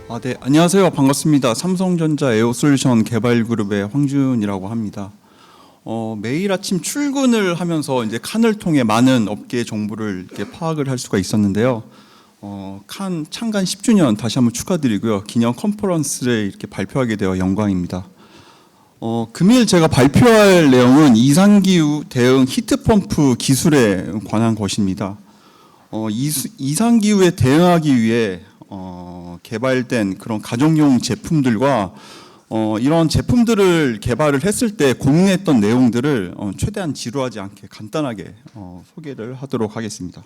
네, 안녕하세요. 반갑습니다. 삼성전자 에어솔루션 개발그룹의 황준이라고 합니다. 매일 아침 출근을 하면서 이제 칸을 통해 많은 업계 정보를 이렇게 파악을 할 수가 있었는데요. 칸 창간 10주년 다시 한번 축하드리고요. 기념 컨퍼런스를 이렇게 발표하게 되어 영광입니다. 금일 제가 발표할 내용은 이상기후 대응 히트펌프 기술에 관한 것입니다. 이상기후에 대응하기 위해 개발된 그런 가정용 제품들과 이런 제품들을 개발을 했을 때 공유했던 내용들을 최대한 지루하지 않게 간단하게 소개를 하도록 하겠습니다.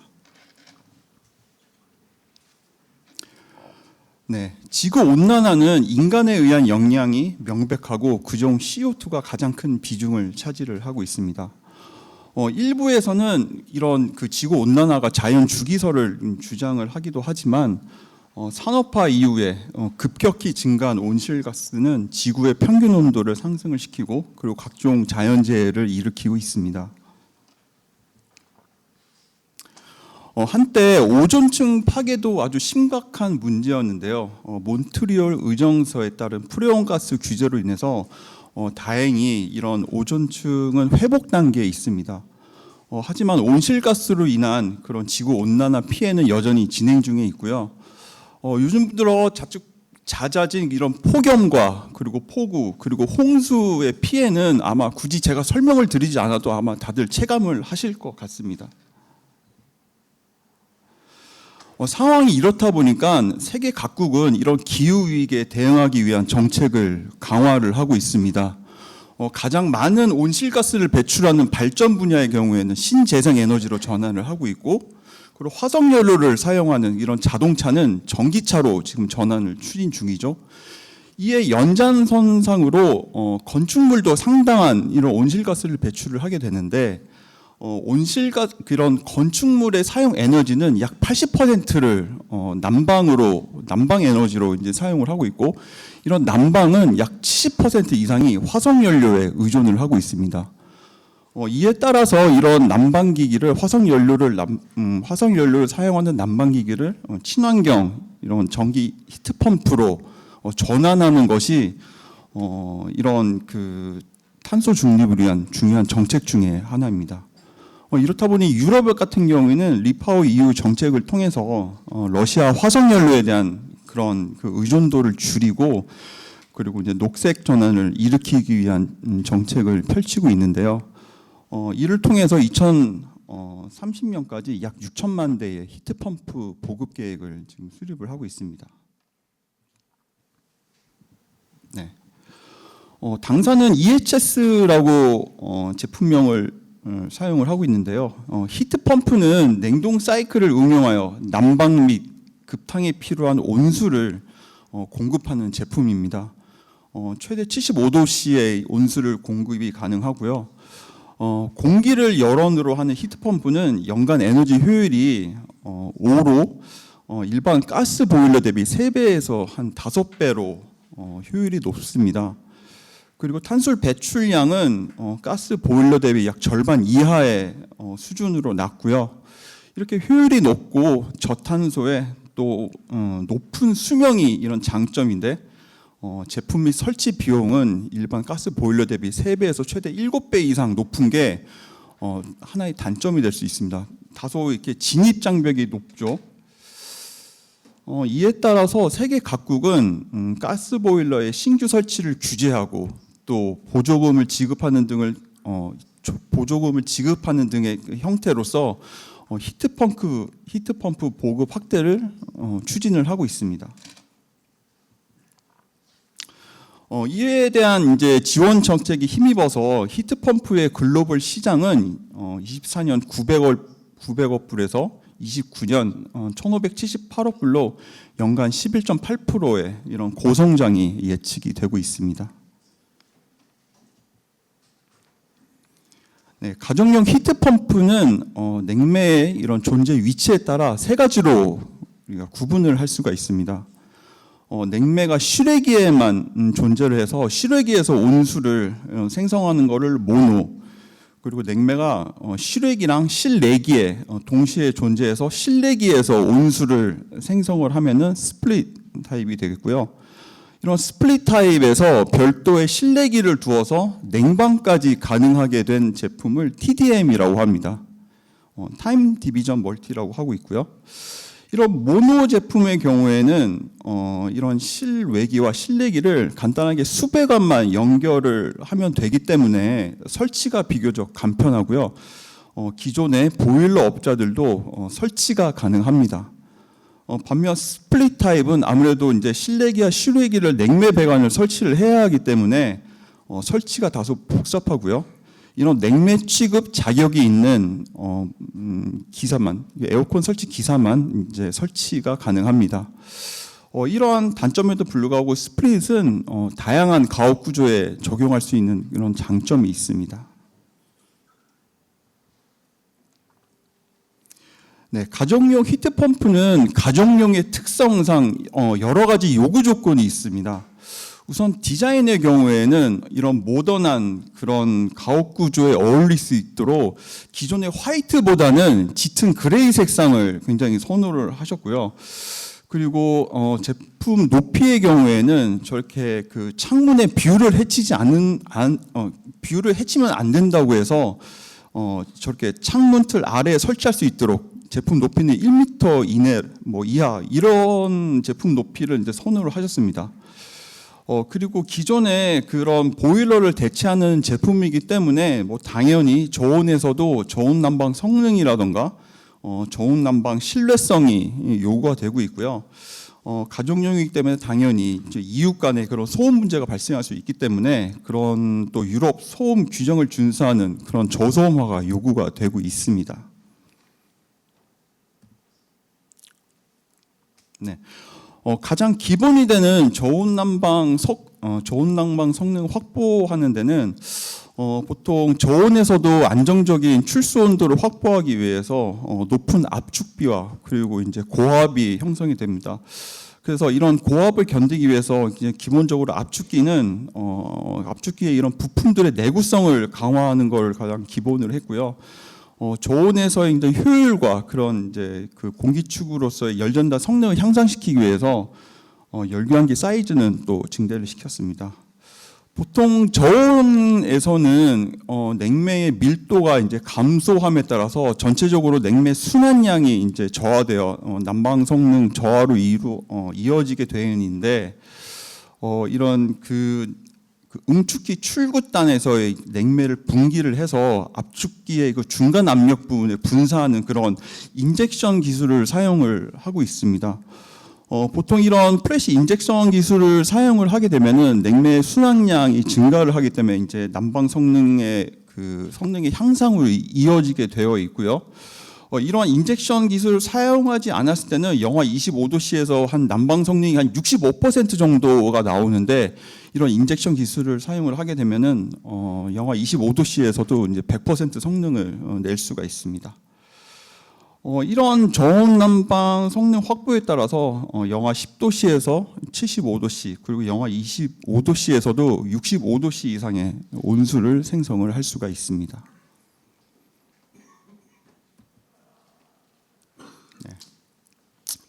네, 지구 온난화는 인간에 의한 영향이 명백하고 그중 CO2가 가장 큰 비중을 차지를 하고 있습니다. 일부에서는 이런 그 지구 온난화가 자연 주기설을 주장을 하기도 하지만 산업화 이후에 급격히 증가한 온실가스는 지구의 평균 온도를 상승을 시키고 그리고 각종 자연재해를 일으키고 있습니다. 한때 오존층 파괴도 아주 심각한 문제였는데요. 몬트리올 의정서에 따른 프레온가스 규제로 인해서 다행히 이런 오존층은 회복 단계에 있습니다. 하지만 온실가스로 인한 그런 지구 온난화 피해는 여전히 진행 중에 있고요. 요즘 들어 잦아진 이런 폭염과 그리고 폭우 그리고 홍수의 피해는 아마 굳이 제가 설명을 드리지 않아도 아마 다들 체감을 하실 것 같습니다. 상황이 이렇다 보니까 세계 각국은 이런 기후 위기에 대응하기 위한 정책을 강화를 하고 있습니다. 가장 많은 온실가스를 배출하는 발전 분야의 경우에는 신재생 에너지로 전환을 하고 있고, 그리고 화석연료를 사용하는 이런 자동차는 전기차로 지금 전환을 추진 중이죠. 이에 연장선상으로 건축물도 상당한 이런 온실가스를 배출을 하게 되는데, 그런 건축물의 사용 에너지는 약 80%를 난방 에너지로 이제 사용을 하고 있고, 이런 난방은 약 70% 이상이 화석연료에 의존을 하고 있습니다. 이에 따라서 이런 난방기기를 화석연료를 사용하는 난방기기를 친환경 이런 전기 히트펌프로 전환하는 것이 이런 그 탄소 중립을 위한 중요한 정책 중에 하나입니다. 이렇다 보니 유럽 같은 경우에는 리파워 EU 정책을 통해서 러시아 화석연료에 대한 그런 그 의존도를 줄이고 그리고 이제 녹색 전환을 일으키기 위한 정책을 펼치고 있는데요. 이를 통해서 2030년까지 약 6천만 대의 히트펌프 보급 계획을 지금 수립을 하고 있습니다. 네. 당사는 EHS라고 제품명을 사용을 하고 있는데요. 히트펌프는 냉동 사이클을 응용하여 난방 및 급탕에 필요한 온수를 공급하는 제품입니다. 최대 75도씨의 온수를 공급이 가능하고요. 공기를 열원으로 하는 히트펌프는 연간 에너지 효율이 5로 일반 가스 보일러 대비 3배에서 한 5배로 효율이 높습니다. 그리고 탄소 배출량은 가스 보일러 대비 약 절반 이하의 수준으로 낮고요. 이렇게 효율이 높고 저탄소에 또 높은 수명이 이런 장점인데 제품 및 설치 비용은 일반 가스 보일러 대비 3배에서 최대 7배 이상 높은 게 하나의 단점이 될 수 있습니다. 다소 이렇게 진입 장벽이 높죠. 이에 따라서 세계 각국은 가스 보일러의 신규 설치를 규제하고 또 보조금을 지급하는 등의 형태로서 히트펌프 보급 확대를 추진을 하고 있습니다. 이에 대한 이제 지원 정책이 힘입어서 히트펌프의 글로벌 시장은 24년 900억 불에서 29년 1,578억 불로 연간 11.8%의 이런 고성장이 예측이 되고 있습니다. 네, 가정용 히트펌프는 냉매의 이런 존재 위치에 따라 세 가지로 우리가 구분을 할 수가 있습니다. 냉매가 실외기에만 존재를 해서 실외기에서 온수를 생성하는 것을 모노, 그리고 냉매가 실외기랑 실내기에 동시에 존재해서 실내기에서 온수를 생성을 하면은 스플릿 타입이 되겠고요. 이런 스플릿 타입에서 별도의 실내기를 두어서 냉방까지 가능하게 된 제품을 TDM이라고 합니다. 타임 디비전 멀티라고 하고 있고요. 이런 모노 제품의 경우에는 이런 실외기와 실내기를 간단하게 수배관만 연결을 하면 되기 때문에 설치가 비교적 간편하고요. 기존의 보일러 업자들도 설치가 가능합니다. 반면 스플릿 타입은 아무래도 이제 실내기와 실외기를 냉매 배관을 설치를 해야 하기 때문에 설치가 다소 복잡하고요. 이런 냉매 취급 자격이 있는 기사만, 에어컨 설치 기사만 이제 설치가 가능합니다. 이러한 단점에도 불구하고 스플릿은 다양한 가옥 구조에 적용할 수 있는 이런 장점이 있습니다. 네, 가정용 히트펌프는 가정용의 특성상 여러 가지 요구 조건이 있습니다. 우선 디자인의 경우에는 이런 모던한 그런 가옥 구조에 어울릴 수 있도록 기존의 화이트보다는 짙은 그레이 색상을 굉장히 선호를 하셨고요. 그리고 제품 높이의 경우에는 저렇게 그 창문의 뷰를 해치면 안 된다고 해서 저렇게 창문 틀 아래에 설치할 수 있도록 제품 높이는 1m 이하 이런 제품 높이를 이제 선호를 하셨습니다. 그리고 기존의 그런 보일러를 대체하는 제품이기 때문에 당연히 저온에서도 저온 난방 성능이라던가 저온 난방 신뢰성이 요구가 되고 있고요. 가정용이기 때문에 당연히 이제 이웃 간에 그런 소음 문제가 발생할 수 있기 때문에 그런 또 유럽 소음 규정을 준수하는 그런 저소음화가 요구가 되고 있습니다. 네. 가장 기본이 되는 저온 난방 성능 확보하는 데는 보통 저온에서도 안정적인 출수 온도를 확보하기 위해서 높은 압축비와 그리고 이제 고압이 형성이 됩니다. 그래서 이런 고압을 견디기 위해서 이제 기본적으로 압축기는 압축기의 이런 부품들의 내구성을 강화하는 걸 가장 기본으로 했고요. 저온에서의 이제 효율과 그런 이제 그 공기축으로서의 열전달 성능을 향상시키기 위해서 열교환기 사이즈는 또 증대를 시켰습니다. 보통 저온에서는 냉매의 밀도가 이제 감소함에 따라서 전체적으로 냉매 순환량이 이제 저하되어 난방 성능 저하로 이어지게 되는데 이런 그 응축기 출구단에서의 냉매를 분기를 해서 압축기의 그 중간 압력 부분에 분사하는 그런 인젝션 기술을 사용을 하고 있습니다. 보통 이런 프레시 인젝션 기술을 사용을 하게 되면은 냉매 순환량이 증가를 하기 때문에 이제 난방 성능의 그 성능의 향상으로 이어지게 되어 있고요. 이러한 인젝션 기술을 사용하지 않았을 때는 영하 25도씨에서 한 난방 성능이 한 65% 정도가 나오는데 이런 인젝션 기술을 사용을 하게 되면은 영하 25도씨에서도 이제 100% 성능을 낼 수가 있습니다. 이런 저온 난방 성능 확보에 따라서 영하 10도씨에서 75도씨 그리고 영하 25도씨에서도 65도씨 이상의 온수를 생성을 할 수가 있습니다.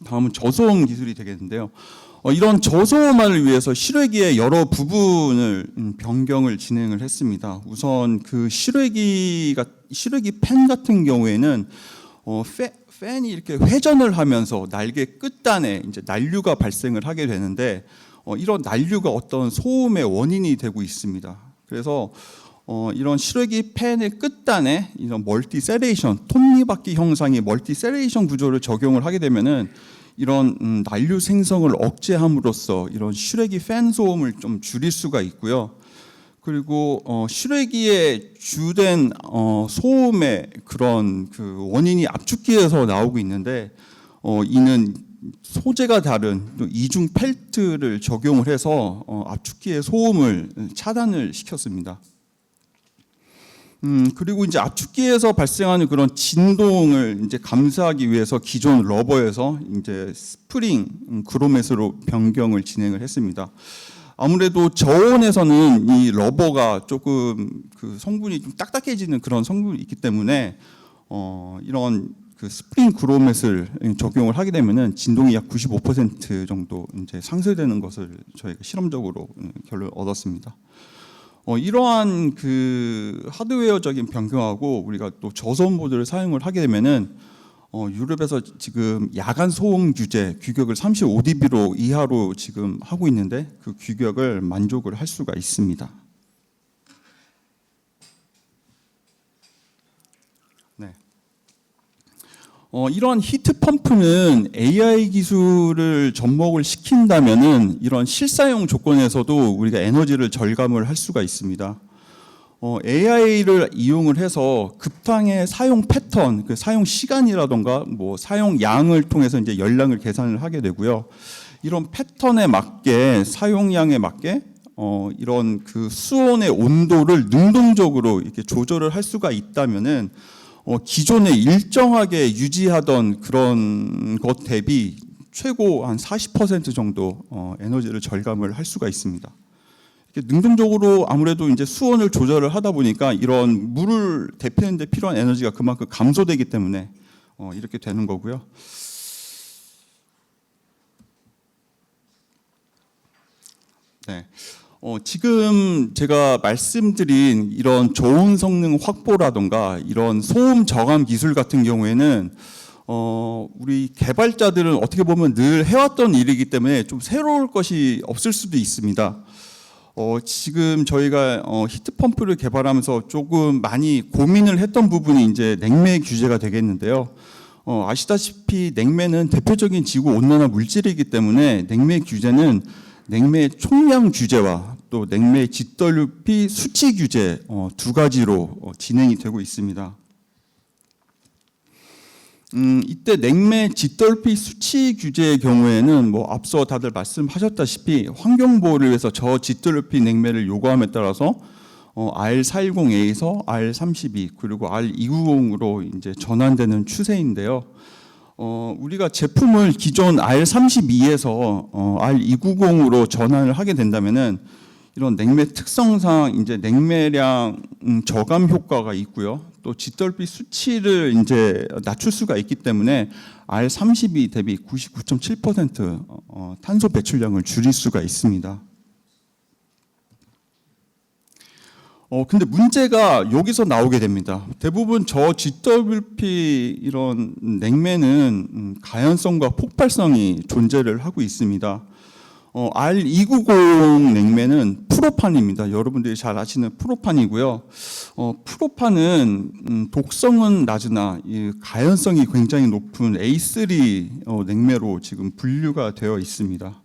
다음은 저소음 기술이 되겠는데요. 이런 저소음화를 위해서 실외기의 여러 부분을 변경을 진행을 했습니다. 우선 그 실외기 팬 같은 경우에는 팬이 이렇게 회전을 하면서 날개 끝단에 이제 난류가 발생을 하게 되는데 이런 난류가 어떤 소음의 원인이 되고 있습니다. 그래서 이런 실외기 팬의 끝단에 이런 멀티 세레이션, 톱니바퀴 형상의 멀티 세레이션 구조를 적용을 하게 되면은 이런 난류 생성을 억제함으로써 이런 실외기 팬 소음을 좀 줄일 수가 있고요. 그리고 실외기에 주된 소음의 그런 그 원인이 압축기에서 나오고 있는데 이는 소재가 다른 이중 펠트를 적용을 해서 압축기의 소음을 차단을 시켰습니다. 그리고 이제 압축기에서 발생하는 그런 진동을 이제 감수하기 위해서 기존 러버에서 이제 스프링 그로멧으로 변경을 진행을 했습니다. 아무래도 저온에서는 이 러버가 조금 그 성분이 좀 딱딱해지는 그런 성분이 있기 때문에 이런 그 스프링 그로멧을 적용을 하게 되면은 진동이 약 95% 정도 이제 상쇄되는 것을 저희가 실험적으로 결론 얻었습니다. 이러한 그 하드웨어적인 변경하고 우리가 또 저소음 모드를 사용을 하게 되면은 유럽에서 지금 야간 소음 규제 규격을 35dB로 이하로 지금 하고 있는데 그 규격을 만족을 할 수가 있습니다. 네. 이런 히트 펌프는 AI 기술을 접목을 시킨다면은 이런 실사용 조건에서도 우리가 에너지를 절감을 할 수가 있습니다. AI를 이용을 해서 급탕의 사용 패턴, 그 사용 시간이라던가 뭐 사용 양을 통해서 이제 열량을 계산을 하게 되고요. 이런 패턴에 맞게 사용량에 맞게 이런 그 수온의 온도를 능동적으로 이렇게 조절을 할 수가 있다면은 기존에 일정하게 유지하던 그런 것 대비 최고 한 40% 정도 에너지를 절감을 할 수가 있습니다. 능동적으로 아무래도 이제 수온을 조절을 하다 보니까 이런 물을 데피는 데 필요한 에너지가 그만큼 감소되기 때문에 이렇게 되는 거고요. 네. 지금 제가 말씀드린 이런 저온 성능 확보라던가 이런 소음 저감 기술 같은 경우에는 우리 개발자들은 어떻게 보면 늘 해왔던 일이기 때문에 좀 새로울 것이 없을 수도 있습니다. 지금 저희가 히트펌프를 개발하면서 조금 많이 고민을 했던 부분이 이제 냉매 규제가 되겠는데요. 아시다시피 냉매는 대표적인 지구 온난화 물질이기 때문에 냉매 규제는 냉매 총량 규제와 또 냉매 GWP 수치 규제 두 가지로 진행이 되고 있습니다. 이때 냉매 GWP 수치 규제의 경우에는 뭐 앞서 다들 말씀하셨다시피 환경 보호를 위해서 저 GWP 냉매를 요구함에 따라서 R410A에서 R32 그리고 R290으로 이제 전환되는 추세인데요. 우리가 제품을 기존 R32에서 R290으로 전환을 하게 된다면은 이런 냉매 특성상 이제 냉매량 저감 효과가 있고요. 또 GWP 수치를 이제 낮출 수가 있기 때문에 R32 대비 99.7% 탄소 배출량을 줄일 수가 있습니다. 근데 문제가 여기서 나오게 됩니다. 대부분 저 GWP 이런 냉매는 가연성과 폭발성이 존재를 하고 있습니다. R290 냉매는 프로판입니다. 여러분들이 잘 아시는 프로판이고요. 프로판은 독성은 낮으나 가연성이 굉장히 높은 A3 냉매로 지금 분류가 되어 있습니다.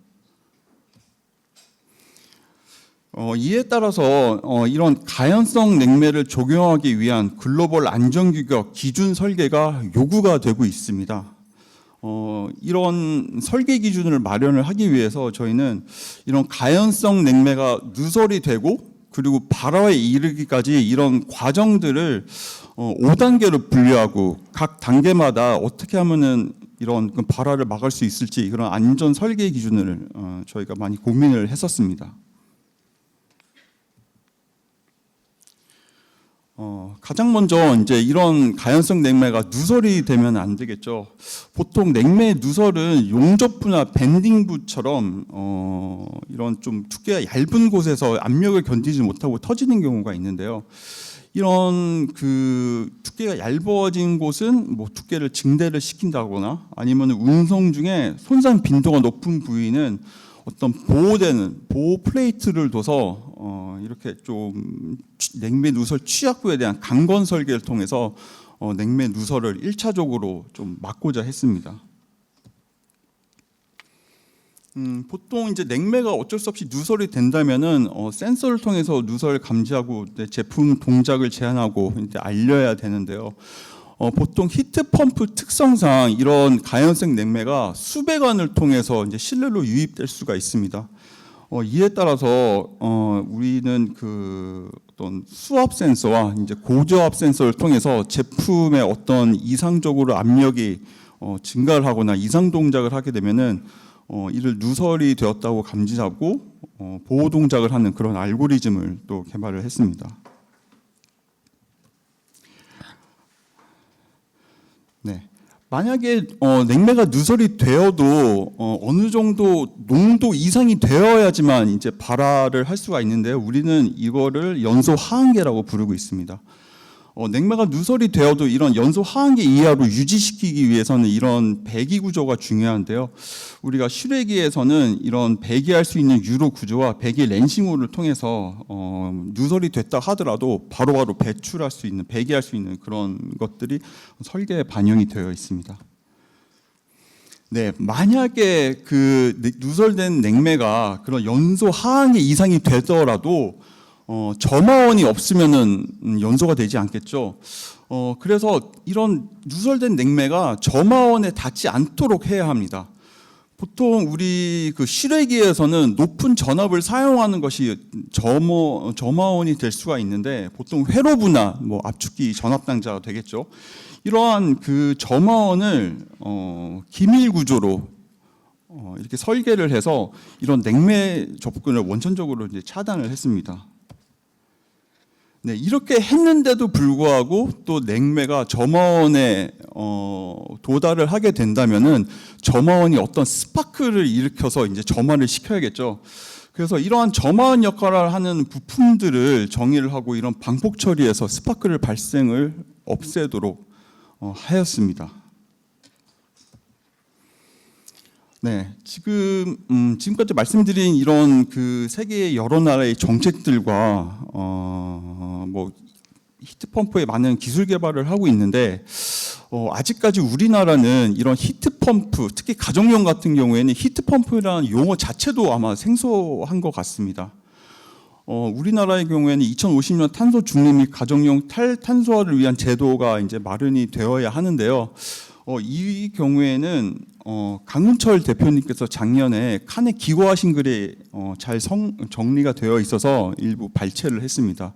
이에 따라서 이런 가연성 냉매를 적용하기 위한 글로벌 안전규격 기준 설계가 요구가 되고 있습니다. 이런 설계 기준을 마련을 하기 위해서 저희는 이런 가연성 냉매가 누설이 되고 그리고 발화에 이르기까지 이런 과정들을 5단계로 분류하고 각 단계마다 어떻게 하면은 이런 발화를 막을 수 있을지 그런 안전 설계 기준을 저희가 많이 고민을 했었습니다. 가장 먼저 이제 이런 가연성 냉매가 누설이 되면 안 되겠죠. 보통 냉매 누설은 용접부나 밴딩부처럼 이런 좀 두께가 얇은 곳에서 압력을 견디지 못하고 터지는 경우가 있는데요. 이런 그 두께가 얇아진 곳은 뭐 두께를 증대를 시킨다거나 아니면 운송 중에 손상 빈도가 높은 부위는 어떤 보호되는 보호 플레이트를 둬서 이렇게 좀 냉매 누설 취약부에 대한 강건 설계를 통해서 냉매 누설을 1차적으로 좀 막고자 했습니다. 보통 이제 냉매가 어쩔 수 없이 누설이 된다면은 센서를 통해서 누설 감지하고 제품 동작을 제한하고 이제 알려야 되는데요. 보통 히트펌프 특성상 이런 가연성 냉매가 수배관을 통해서 이제 실내로 유입될 수가 있습니다. 이에 따라서 우리는 그 어떤 수압 센서와 이제 고저압 센서를 통해서 제품의 어떤 이상적으로 압력이 증가를 하거나 이상 동작을 하게 되면은 이를 누설이 되었다고 감지하고 보호 동작을 하는 그런 알고리즘을 또 개발을 했습니다. 네. 만약에 냉매가 누설이 되어도 어느 정도 농도 이상이 되어야지만 이제 발화를 할 수가 있는데요. 우리는 이거를 연소 하한계라고 부르고 있습니다. 냉매가 누설이 되어도 이런 연소 하한계 이하로 유지시키기 위해서는 이런 배기 구조가 중요한데요. 우리가 슈레기에서는 이런 배기할 수 있는 유로 구조와 배기 렌싱호를 통해서 누설이 됐다 하더라도 바로바로 배출할 수 있는, 배기할 수 있는 그런 것들이 설계에 반영이 되어 있습니다. 네, 만약에 그 누설된 냉매가 그런 연소 하한계 이상이 되더라도 점화원이 없으면은 연소가 되지 않겠죠. 그래서 이런 누설된 냉매가 점화원에 닿지 않도록 해야 합니다. 보통 우리 그 실외기에서는 높은 전압을 사용하는 것이 점화원이 될 수가 있는데 보통 회로부나 뭐 압축기 전압당자가 되겠죠. 이러한 그 점화원을 기밀 구조로 이렇게 설계를 해서 이런 냉매 접근을 원천적으로 이제 차단을 했습니다. 네, 이렇게 했는데도 불구하고 또 냉매가 점화원에 도달을 하게 된다면은 점화원이 어떤 스파크를 일으켜서 이제 점화를 시켜야겠죠. 그래서 이러한 점화원 역할을 하는 부품들을 정의를 하고 이런 방폭 처리해서 스파크를 발생을 없애도록 하였습니다. 네, 지금까지 말씀드린 이런 그 세계의 여러 나라의 정책들과 뭐 히트펌프에 많은 기술 개발을 하고 있는데 아직까지 우리나라는 이런 히트펌프, 특히 가정용 같은 경우에는 히트펌프라는 용어 자체도 아마 생소한 것 같습니다. 우리나라의 경우에는 2050년 탄소 중립 및 가정용 탈탄소화를 위한 제도가 이제 마련이 되어야 하는데요. 이 경우에는 강은철 대표님께서 작년에 칸에 기고하신 글이 잘 정리가 되어 있어서 일부 발췌를 했습니다.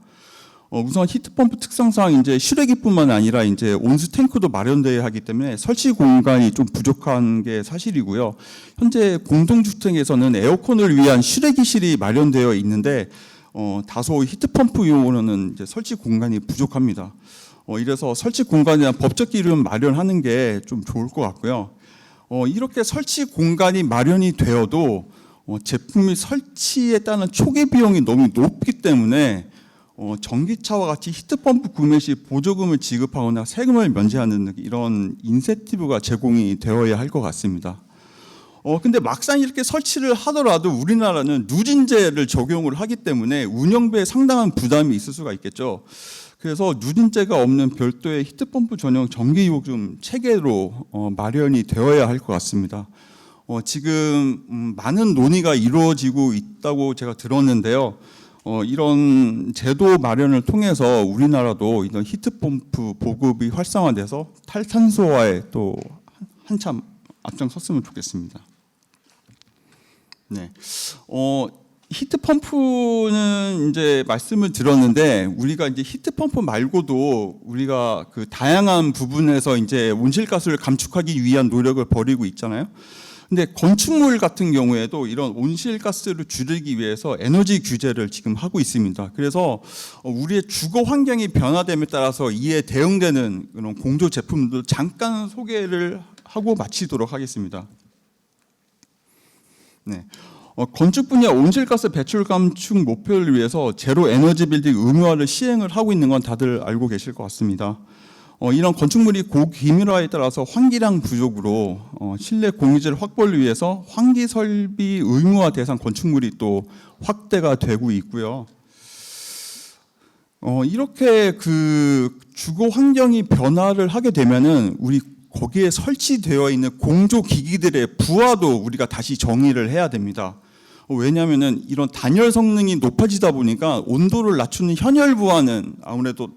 우선 히트펌프 특성상 이제 실외기뿐만 아니라 이제 온수 탱크도 마련되어야 하기 때문에 설치 공간이 좀 부족한 게 사실이고요. 현재 공동주택에서는 에어컨을 위한 실외기실이 마련되어 있는데 다소 히트펌프용으로는 이제 설치 공간이 부족합니다. 이래서 설치 공간에 대한 법적 기준 마련하는 게 좀 좋을 것 같고요. 이렇게 설치 공간이 마련이 되어도 제품이 설치에 따른 초기 비용이 너무 높기 때문에 전기차와 같이 히트펌프 구매 시 보조금을 지급하거나 세금을 면제하는 이런 인센티브가 제공이 되어야 할 것 같습니다. 근데 막상 이렇게 설치를 하더라도 우리나라는 누진제를 적용을 하기 때문에 운영비에 상당한 부담이 있을 수가 있겠죠. 그래서 누진제가 없는 별도의 히트펌프 전용 전기요금 체계로 마련이 되어야 할 것 같습니다. 지금 많은 논의가 이루어지고 있다고 제가 들었는데요. 이런 제도 마련을 통해서 우리나라도 이런 히트펌프 보급이 활성화돼서 탈탄소화에 또 한참 앞장섰으면 좋겠습니다. 네. 히트펌프는 이제 말씀을 드렸는데 우리가 이제 히트펌프 말고도 우리가 그 다양한 부분에서 이제 온실가스를 감축하기 위한 노력을 벌이고 있잖아요. 근데 건축물 같은 경우에도 이런 온실가스를 줄이기 위해서 에너지 규제를 지금 하고 있습니다. 그래서 우리의 주거 환경이 변화됨에 따라서 이에 대응되는 그런 공조 제품들 잠깐 소개를 하고 마치도록 하겠습니다. 네. 건축 분야 온실가스 배출 감축 목표를 위해서 제로 에너지 빌딩 의무화를 시행을 하고 있는 건 다들 알고 계실 것 같습니다. 이런 건축물이 고기밀화에 따라서 환기량 부족으로 실내 공유재를 확보를 위해서 환기 설비 의무화 대상 건축물이 또 확대가 되고 있고요. 이렇게 그 주거 환경이 변화를 하게 되면은 우리 거기에 설치되어 있는 공조 기기들의 부하도 우리가 다시 정의를 해야 됩니다. 왜냐하면은 이런 단열 성능이 높아지다 보니까 온도를 낮추는 현열 부하는 아무래도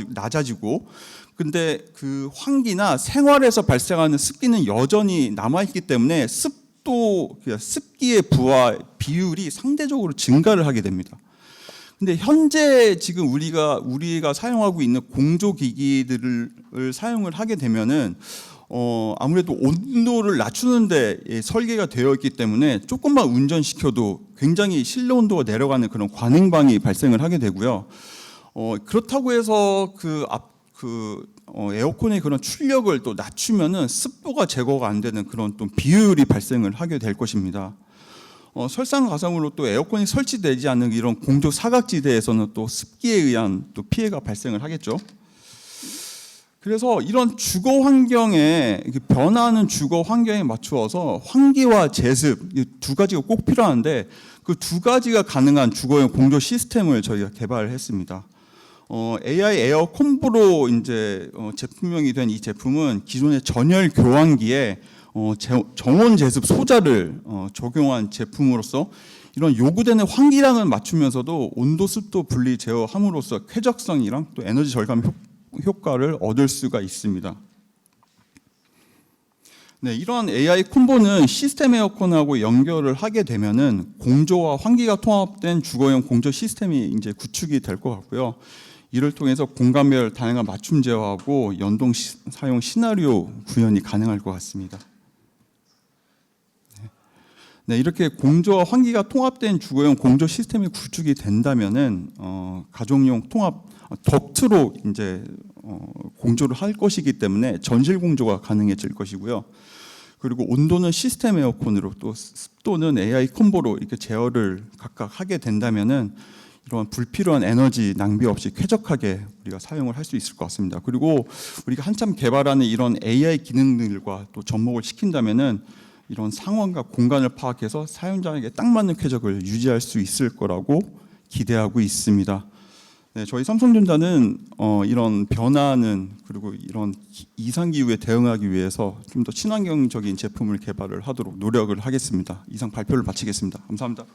낮아지고, 근데 그 환기나 생활에서 발생하는 습기는 여전히 남아있기 때문에 습기의 부하 비율이 상대적으로 증가를 하게 됩니다. 근데 현재 지금 우리가 사용하고 있는 공조 기기들을 사용을 하게 되면은 아무래도 온도를 낮추는데 설계가 되어 있기 때문에 조금만 운전시켜도 굉장히 실내 온도가 내려가는 그런 과냉방이 발생을 하게 되고요. 그렇다고 해서 에어컨의 그런 출력을 또 낮추면은 습도가 제거가 안 되는 그런 또 비효율이 발생을 하게 될 것입니다. 설상가상으로 또 에어컨이 설치되지 않는 이런 공조 사각지대에서는 또 습기에 의한 또 피해가 발생을 하겠죠. 그래서 이런 주거 환경에 변화하는 주거 환경에 맞추어서 환기와 제습 이 두 가지가 꼭 필요한데 그 두 가지가 가능한 주거용 공조 시스템을 저희가 개발을 했습니다. AI 에어 콤보로 이제 제품명이 된 이 제품은 기존의 전열 교환기에 정원 제습 소자를 적용한 제품으로서 이런 요구되는 환기량을 맞추면서도 온도 습도 분리 제어함으로써 쾌적성이랑 또 에너지 절감 효과를 얻을 수가 있습니다. 네, 이러한 AI 콤보는 시스템 에어컨하고 연결을 하게 되면은 공조와 환기가 통합된 주거용 공조 시스템이 이제 구축이 될 것 같고요. 이를 통해서 공간별 다양한 맞춤 제어하고 연동 사용 시나리오 구현이 가능할 것 같습니다. 네, 이렇게 공조와 환기가 통합된 주거용 공조 시스템이 구축이 된다면은 가정용 통합 덕트로 이제 공조를 할 것이기 때문에 전실 공조가 가능해질 것이고요. 그리고 온도는 시스템 에어컨으로 또 습도는 AI 콤보로 이렇게 제어를 각각 하게 된다면은 이러한 불필요한 에너지 낭비 없이 쾌적하게 우리가 사용을 할 수 있을 것 같습니다. 그리고 우리가 한참 개발하는 이런 AI 기능들과 또 접목을 시킨다면은 이런 상황과 공간을 파악해서 사용자에게 딱 맞는 쾌적을 유지할 수 있을 거라고 기대하고 있습니다. 네, 저희 삼성전자는 이런 변화는 그리고 이런 이상 기후에 대응하기 위해서 좀 더 친환경적인 제품을 개발을 하도록 노력을 하겠습니다. 이상 발표를 마치겠습니다. 감사합니다.